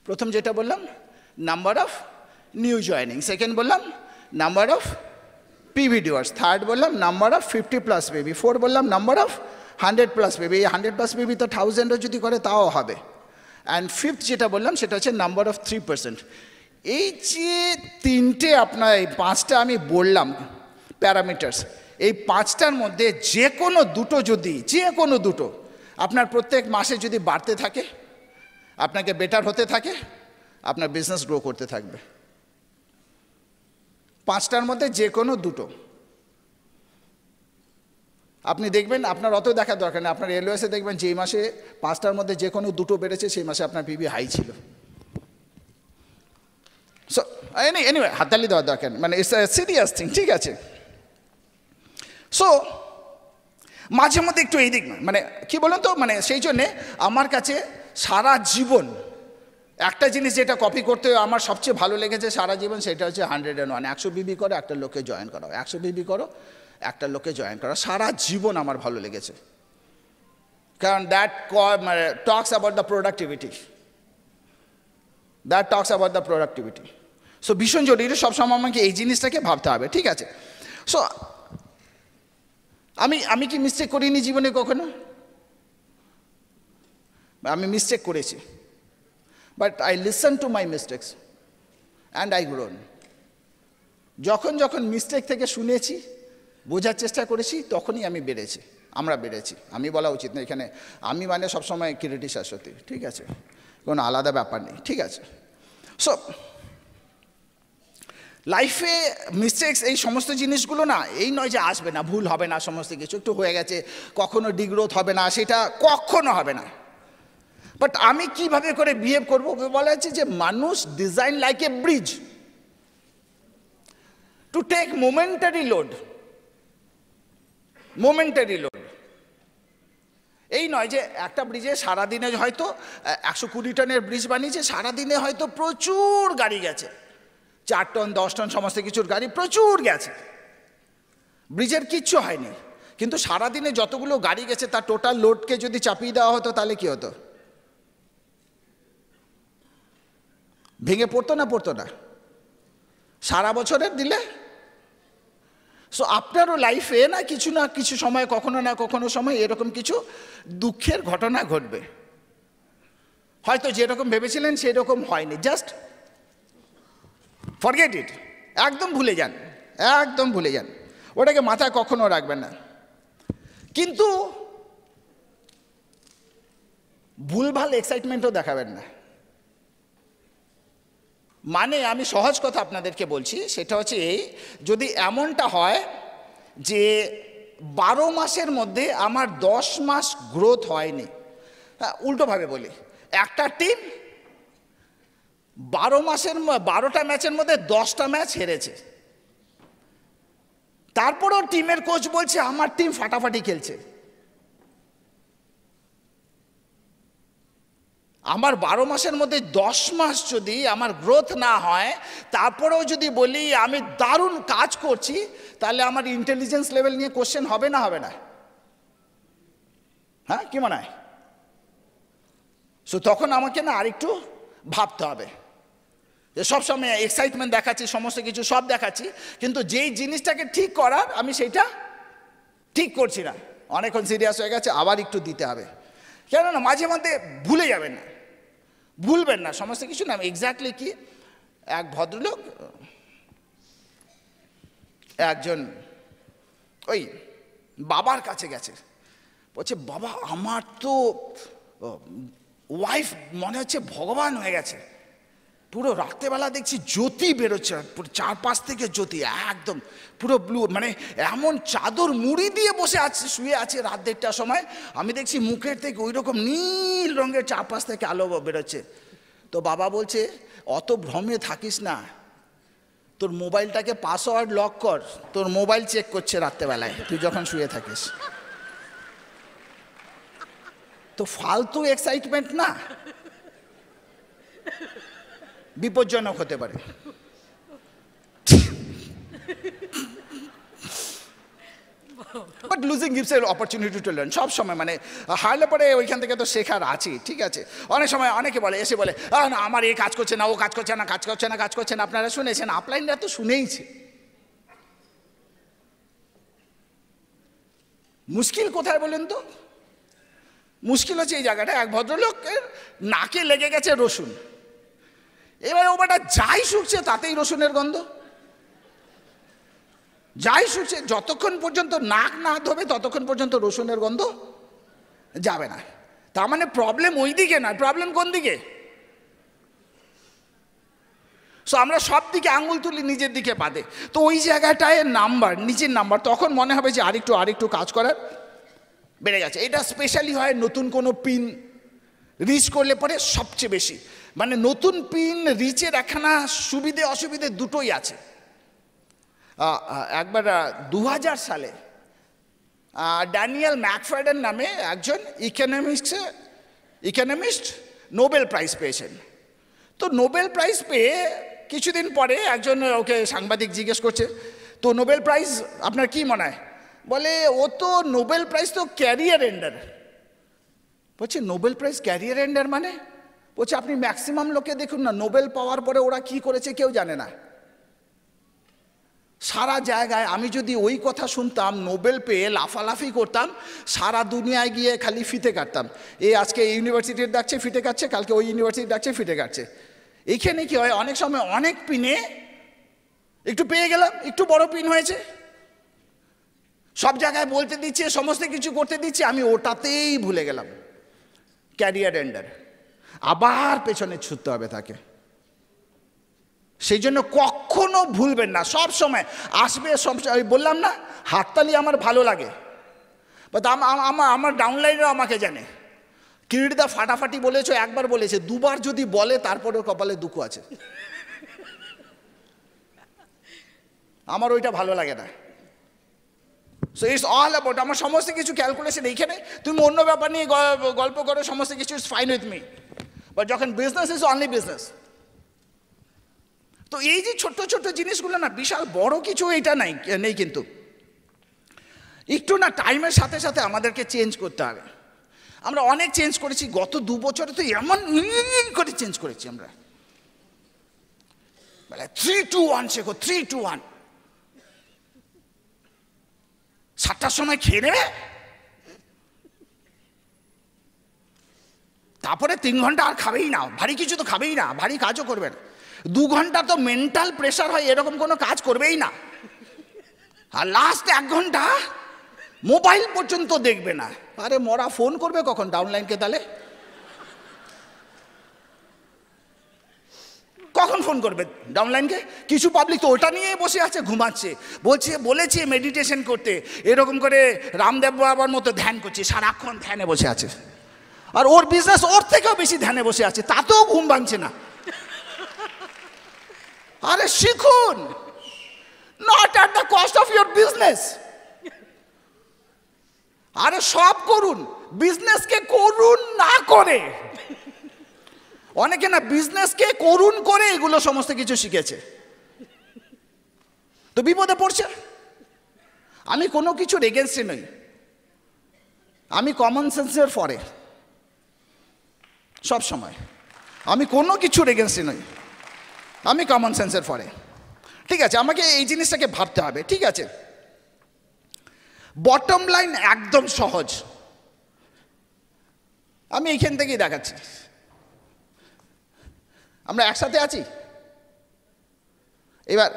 প্রথম যেটা বললাম number of new joining, second বললাম number of PV doers, third বললাম নাম্বার অফ 50+ পিভি, 4 বললাম নাম্বার অফ 100+ পিভি। এই 100+ পিভি তো 1000ও যদি করে তাও হবে। অ্যান্ড ফিফথ যেটা বললাম সেটা হচ্ছে নাম্বার অফ 3%। এই যে তিনটে আপনার, এই 5টা আমি বললাম প্যারামিটার্স, এই 5টার মধ্যে যে কোনো দুটো আপনার প্রত্যেক মাসে যদি বাড়তে থাকে, আপনাকে বেটার হতে থাকে, আপনার বিজনেস গ্রো করতে থাকবে। 5টার মধ্যে যে কোনো দুটো। আপনি দেখবেন, আপনার অত দেখার দরকার নেই, আপনার এলওএসে দেখবেন যেই মাসে 5টার মধ্যে যে কোনো 2টো বেড়েছে সেই মাসে আপনার পিবি হাই ছিল। সো এনিওয়ে হাততালি দেওয়ার দরকার নেই, মানে ইটস এ সিরিয়াস থিং, ঠিক আছে। সো মাঝে মধ্যে একটু এই দিক, মানে কি বলুন তো, মানে সেই জন্যে আমার কাছে সারা জীবন একটা জিনিস যেটা কপি করতে আমার সবচেয়ে ভালো লেগেছে সারা জীবন, সেটা হচ্ছে 101। 100 বিবি করো, একটা লোককে জয়েন করো, 100 বিবি করো, একটা লোককে জয়েন করো। সারা জীবন আমার ভালো লেগেছে, কারণ that talks about the productivity, that talks about the productivity. So ভীষণ জরুরি, সবসময় আমাকে এই জিনিসটাকে ভাবতে হবে, ঠিক আছে। সো আমি কি মিস্টেক করিনি জীবনে কখনো? আমি মিস্টেক করেছি, but I listen to my mistakes and I grown. যখন যখন মিস্টেক থেকে শুনেছি, বোঝার চেষ্টা করেছি, তখনই আমি বেড়েছি, আমরা বেড়েছি। আমি বলা উচিত না এখানে, আমি মানে সবসময় কিরিটি শাশ্বতী, ঠিক আছে, কোনো আলাদা ব্যাপার নেই, ঠিক আছে। সো লাইফে মিস্টেক্স এই সমস্ত জিনিসগুলো না, এই নয় যে আসবে না, ভুল হবে না, সমস্ত কিছু একটু হয়ে গেছে, কখনো ডিগ্রোথ হবে না, সেটা কখনো হবে না। বাট আমি কিভাবে করে বিহেভ করবো, বলা হচ্ছে যে মানুষ design like a bridge to take momentary load, momentary load. এই নয় যে একটা ব্রিজে সারাদিনে হয়তো 120 টনের ব্রিজ বানিয়েছে, সারাদিনে হয়তো প্রচুর গাড়ি গেছে, 4 টন 10 টন সমস্ত কিছুর গাড়ি প্রচুর গেছে, ব্রিজের কিচ্ছু হয়নি, কিন্তু সারাদিনে যতগুলো গাড়ি গেছে তার টোটাল লোডকে যদি চাপিয়ে দেওয়া হতো তাহলে কি হতো? ভেঙে পড়তো না পড়তো না? সারা বছরের দিলে। সো আপনারও লাইফে না কিছু সময়, কখনো না কখনো সময় এরকম কিছু দুঃখের ঘটনা ঘটবে, হয়তো যেরকম ভেবেছিলেন সেরকম হয়নি, জাস্ট ফরগেট ইট, একদম ভুলে যান, একদম ভুলে যান, ওটাকে মাথায় কখনো রাখবেন না। কিন্তু ভুলভাল এক্সাইটমেন্টও দেখাবেন না। মানে আমি সহজ কথা আপনাদেরকে বলছি, সেটা হচ্ছে এই, যদি এমনটা হয় যে 12 মাসের মধ্যে আমার 10 মাস গ্রোথ হয়নি, হ্যাঁ উল্টোভাবে বলি, একটা টিম 12টা ম্যাচের মধ্যে 10টা ম্যাচ হেরেছে, তারপরেও টিমের কোচ বলছে আমার টিম ফাটাফাটি খেলছে। আমার 12 মাসের মধ্যে 10 মাস যদি আমার গ্রোথ না হয়, তারপরেও যদি বলি আমি দারুণ কাজ করছি, তাহলে আমার ইন্টেলিজেন্স লেভেল নিয়ে কোশ্চেন হবে না, হবে না? হ্যাঁ, কি মনে হয়? সো তখন আমাকে না আরেকটু ভাবতে হবে যে সবসময় এক্সাইটমেন্ট দেখাচ্ছি, সমস্ত কিছু সব দেখাচ্ছি, কিন্তু যেই জিনিসটাকে ঠিক করার আমি সেইটা ঠিক করছি না, অনেকক্ষণ সিরিয়াস হয়ে গেছে, আবার একটু দিতে হবে। কেননা মাঝে মধ্যে ভুলে যাবেন না, ভুলবেন না সমস্ত কিছু না। এক্স্যাক্টলি কি, এক ভদ্রলোক একজন ওই বাবার কাছে গেছে, বলছে বাবা আমার তো ওয়াইফ মনে হচ্ছে ভগবান হয়ে গেছে, পুরো রাত্রেবেলা দেখছি জ্যোতি বেরোচ্ছে, পুরো চারপাশ থেকে জ্যোতি, একদম পুরো ব্লু, মানে এমন চাদর মুড়ি দিয়ে বসে আছে, শুয়ে আছে রাত 1:30টার সময়, আমি দেখছি মুখের থেকে ওই রকম নীল রঙের চারপাশ থেকে আলো বেরোচ্ছে। তো বাবা বলছে অত ভ্রমে থাকিস না, তোর মোবাইলটাকে পাসওয়ার্ড লক কর, তোর মোবাইল চেক করছে রাত্রেবেলায় তুই যখন শুয়ে থাকিস। তো ফালতু এক্সাইটমেন্ট না বিপজ্জনক হতে পারে। But losing gives a opportunity to learn. সব সময় মানে হারলে পরে ওইখান থেকে তো শেখার আছে, ঠিক আছে। অনেক সময় অনেকে বলে, এসে বলে না আমার এই কাজ করছে না, ও কাজ করছে না, কাজ করছে না, কাজ করছে না। আপনারা শুনেছেন, আপলাইনরা তো শুনেইছে। মুশকিল কোথায় বলেন তো? মুশকিল হচ্ছে এই জায়গাটা, এক ভদ্রলোকের নাকে লেগে গেছে রসুন, এবার ও বেটা যাই শুকছে তাতেই রসুনের গন্ধ, যাই শুকছে, যতক্ষণ পর্যন্ত নাক না ধোবে ততক্ষণ পর্যন্ত রসুনের গন্ধ যাবে না। তার মানে প্রবলেম ওই দিকে নয়, প্রবলেম কোন দিকে? সো আমরা সব দিকে আঙুল তুলি, নিজের দিকে বাদে। তো ওই জায়গাটায় নাম্বার, নিচের নাম্বার, তখন মনে হবে যে আরেকটু কাজ করার বেড়ে গেছে। এটা স্পেশালি হয় নতুন কোনো পিন রিচ করলে পরে সবচেয়ে বেশি। মানে নতুন পিন রিচের একখানা সুবিধে অসুবিধে দুটোই আছে। একবার 2000 সালে ড্যানিয়েল ম্যাকফার্ডেন নামে একজন ইকোনমিস্ট নোবেল প্রাইজ পেয়েছেন। তো নোবেল প্রাইজ পেয়ে কিছুদিন পরে একজন ওকে সাংবাদিক জিজ্ঞেস করছে, তো নোবেল প্রাইজ আপনার কি মনে হয়? বলে, ও তো নোবেল প্রাইজ তো ক্যারিয়ার এন্ডার। বলছে, নোবেল প্রাইজ ক্যারিয়ার এন্ডার মানে? বলছে, আপনি ম্যাক্সিমাম লোকে দেখুন না, নোবেল পাওয়ার পরে ওরা কি করেছে কেউ জানে না। সারা জায়গায় আমি যদি ওই কথা শুনতাম, নোবেল পেয়ে লাফালাফি করতাম, সারা দুনিয়ায় গিয়ে খালি ফিতে কাটতাম। আজকে এই ইউনিভার্সিটির ডাকছে ফিতে কাটছে, কালকে ওই ইউনিভার্সিটি ডাকছে ফিতে কাটছে। এইখানে কি হয়, অনেক সময় অনেক পিনে একটু পেয়ে গেলাম, একটু বড় পিন হয়েছে, সব জায়গায় বলতে দিচ্ছে, সমস্ত কিছু করতে দিচ্ছে, আমি ওটাতেই ভুলে গেলাম, ক্যারিয়ার এন্ডার। আবার পেছনে ছুটতে হবে তাকে। সেই জন্য কখনো ভুলবেন না, সব সময় আসবে। আমি বললাম না, হাততালি আমার ভালো লাগে, বাট আমার ডাউনলাইনও আমাকে জানে। কিরিটদা ফাটাফাটি বলেছ, একবার বলেছে, দুবার যদি বলে তারপরেও কপালে দুঃখ আছে। আমার ওইটা ভালো লাগে না। সো ইটস অল অ্যাবাউট, আমার সমস্ত কিছু ক্যালকুলেশন এইখানে। তুমি অন্য ব্যাপার নিয়ে গল্প করো, সমস্ত কিছু is fine with me, but যখন বিজনেস ইজ অনলি বিজনেস। তো এই যে ছোট্ট ছোট্ট জিনিসগুলো না, বিশাল বড় কিছু এটা নেই, কিন্তু একটু না টাইমের সাথে সাথে আমাদেরকে চেঞ্জ করতে হবে। আমরা অনেক চেঞ্জ করেছি গত 2 বছরে, তো এমন করে চেঞ্জ করেছি আমরা। 3-2-1 শেখো, 3-2-1। 7টার সময় খেয়ে নেবে, তারপরে 3 ঘন্টা আর খাবেই না, ভারী কিছু তো খাবেই না, ভারী কাজও করবে না। 2 ঘন্টা তো মেন্টাল প্রেশার হয়, এরকম কোনো কাজ করবেই না। আর লাস্ট 1 ঘন্টা মোবাইল পর্যন্ত দেখবে না। আরে মরা, ফোন করবে কখন ডাউনলাইনকে? তাহলে কখন ফোন করবে ডাউনলাইনকে? কিছু পাবলিক তো ওটা নিয়ে বসে আছে, ঘুমাচ্ছে, বলেছে মেডিটেশন করতে, এরকম করে রামদেব বাবার মতো ধ্যান করছে, সারাক্ষণ ধ্যানে বসে আছে। আর ওর বিজনেস ওর থেকেও বেশি ধ্যানে বসে আছে, তাতেও ঘুম ভাঙছে না। আরে শিখুন, not at the cost of your business. আরে সব করুন, বিজনেসকে করুন না করে। অনেকে না বিজনেসকে করুন করে এগুলো সমস্ত কিছু শিখেছে, তো বিপদে পড়ছে। আমি কোনো কিছুর এগেনস্টে নই, আমি কমন সেন্সের ফরে সব সময়। আমি কোনো কিছুর এগেনস্টে নই, আমি কমন সেন্সের ফরে। ঠিক আছে, আমাকে এই জিনিসটাকে ভাবতে হবে। ঠিক আছে, বটম লাইন একদম সহজ, আমি এইখান থেকেই দেখাচ্ছি। আমরা একসাথে আছি। এবার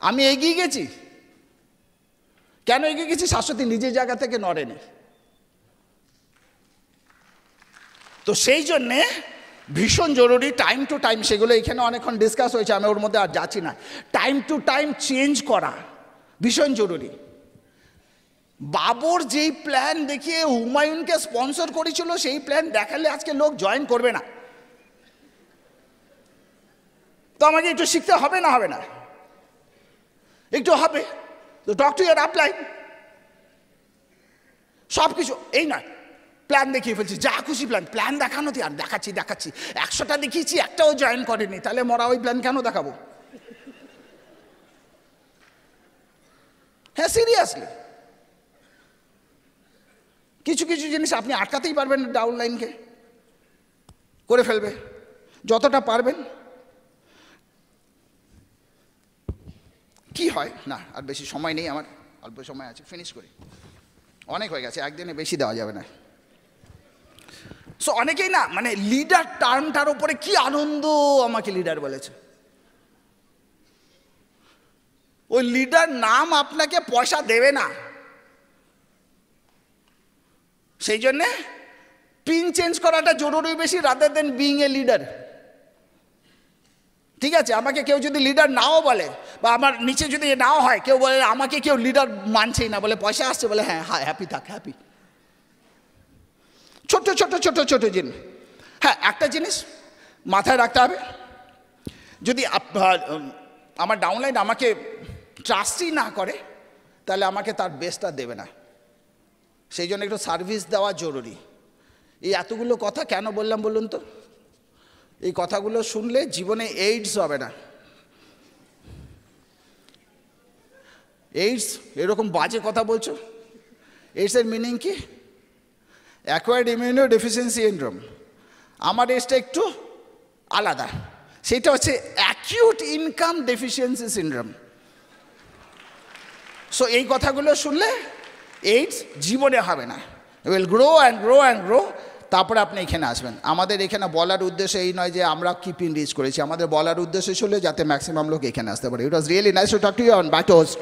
আমি এগিয়ে গেছি, কেন এগিয়ে গেছি? শাশ্বতী নিজের জায়গা থেকে নড়েনি। তো সেই জন্যে ভীষণ জরুরি টাইম টু টাইম, সেগুলো এখানে অনেকক্ষণ ডিসকাস হয়েছে, আমি ওর মধ্যে আর যাচ্ছি না। টাইম টু টাইম চেঞ্জ করা ভীষণ জরুরি। বাবর যেই প্ল্যান দেখিয়ে হুমায়ুনকে স্পন্সর করেছিল, সেই প্ল্যান দেখালে আজকে লোক জয়েন করবে না। তো আমাকে একটু শিখতে হবে না? হবে না? একটু হবে। তো টক টু ইয়ার আপলাইন, সব কিছু এই নয় প্ল্যান দেখিয়ে ফেলছি, যা খুশি প্ল্যান দেখানো, আর দেখাচ্ছি 100টা দেখিয়েছি, একটাও জয়েন করেনি, তাহলে মরা ওই প্ল্যান কেন দেখাবো? হ্যাঁ, সিরিয়াসলি কিছু কিছু জিনিস আপনি আটকাতেই পারবেন না, ডাউনলাইনকে করে ফেলবে যতটা পারবেন। কি হয় না, আর বেশি সময় নেই আমার, অল্প সময় আছে, ফিনিশ করি, অনেক হয়ে গেছে, একদিনে বেশি দেওয়া যাবে না। সো অনেকেই না মানে লিডার টার্মটার উপরে কি আনন্দ আমাকে লিডার বলেছে। ওই লিডার নাম আপনাকে পয়সা দেবে না, সেই জন্যে পিন চেঞ্জ করাটা জরুরি বেশি, rather than being a leader. ঠিক আছে, আমাকে কেউ যদি লিডার নাও বলে, বা আমার নিচে যদি নাও হয়, কেউ বলে আমাকে কেউ লিডার মানছেই না, বলে পয়সা আসছে, বলে হ্যাঁ হ্যাঁ হ্যাপি থাক, হ্যাপি। ছোট্ট ছোট্ট ছোট্ট ছোট জিনিস। হ্যাঁ, একটা জিনিস মাথায় রাখতে হবে, যদি আমার ডাউনলাইন আমাকে ট্রাস্টই না করে, তাহলে আমাকে তার বেস্টটা দেবে না। সেই জন্য একটু সার্ভিস দেওয়া জরুরি। এই এতগুলো কথা কেন বললাম বলুন তো? এই কথাগুলো শুনলে জীবনে এইডস হবে না। এইডস এরকম বাজে কথা বলছো, এইডসের মিনিং কি? Acquired immuno deficiency syndrome. আমার এজটা একটু আলাদা, সেটা হচ্ছে acute income deficiency syndrome. So এই কথাগুলো শুনলে এইডস জীবনে হবে না। Will grow and grow and grow. তারপরে আপনি এখানে আসবেন। আমাদের এখানে বলার উদ্দেশ্য এই নয় যে আমরা কিপিং রিচ করেছি, আমাদের বলার উদ্দেশ্য ছিল যাতে ম্যাক্সিমাম লোক এখানে আসতে পারে। It was really nice to talk to you on back to host.